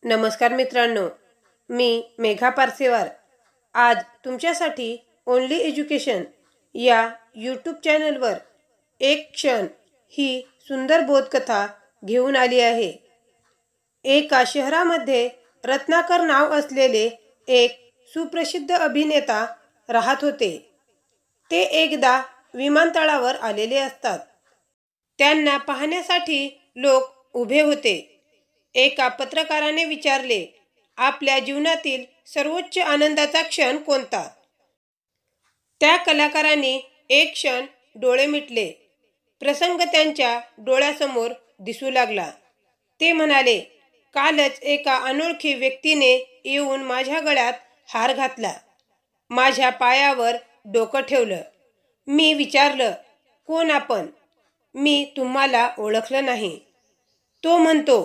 नमस्कार मित्रांनो, मी मेघा पारसेवार आज तुमच्यासाठी ओनली एज्युकेशन या यूट्यूब चॅनलवर एक क्षण ही सुंदर बोधकथा घेऊन आली आहे। एका शहरामध्ये रत्नाकर नाव असलेले एक सुप्रसिद्ध अभिनेता राहत होते। ते एकदा विमानतळावर आलेले असतात। त्यांना पाहण्यासाठी लोक उभे होते। एका पत्रकाराने विचारले, आपल्या जीवनातील सर्वोच्च आनंदाचा क्षण कोणता? त्या कलाकाराने एक क्षण डोळे मिटले। प्रसंग त्यांच्या डोळ्यासमोर दिसू लागला। ते म्हणाले, कालच एका अनोळखी व्यक्तीने येऊन माझ्या गळ्यात हार घातला, माझ्या पायावर डोकं ठेवलं। मी विचारलं, कोण आपण? मी तुम्हाला ओळखलं नाही। तो म्हणतो,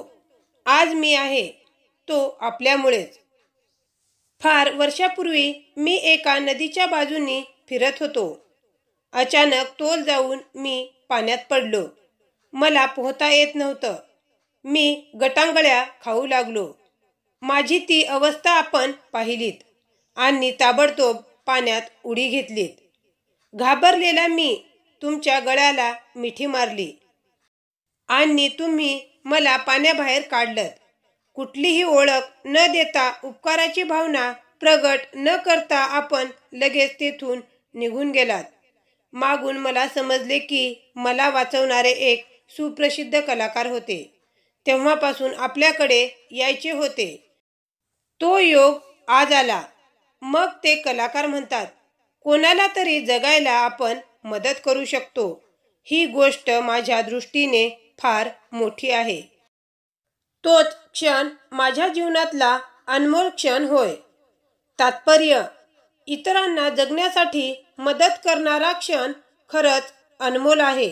आज मी आहे तो आपल्यामुळेच। फार वर्षापूर्वी मी एका नदीच्या बाजूनी फिरत होतो। अचानक तोल जाऊन मी पाण्यात पडलो। मला पोहता येत नव्हतं। मी गटांगळ्या खाऊ लागलो। माझी ती अवस्था आपण पाहिलीत आणि ताबडतोब पाण्यात उडी घेतलीत। घाबरलेला मी तुमच्या गळ्याला मिठी मारली आणि तुम्ही मला पाण्याबाहेर काढलत। कुठलीही ओळख न देता, उपकाराची भावना प्रगट न करता आपण लगेच तेथून निघून गेलात। मागून मला समजले की मला वाचवणारे एक सुप्रसिद्ध कलाकार होते। तेव्हापासून आपल्याकडे यायचे होते। तो योग आज आला। मग ते कलाकार म्हणतात, कोणाला तरी जगायला आपण मदत करू शकतो। ही गोष्ट माझ्या दृष्टीने फार मोठी आहे। तोच क्षण माझ्या जीवनातला अनमोल क्षण होय। तात्पर्य, इतरांना जगण्यासाठी मदत करणारा क्षण खरंच अनमोल आहे।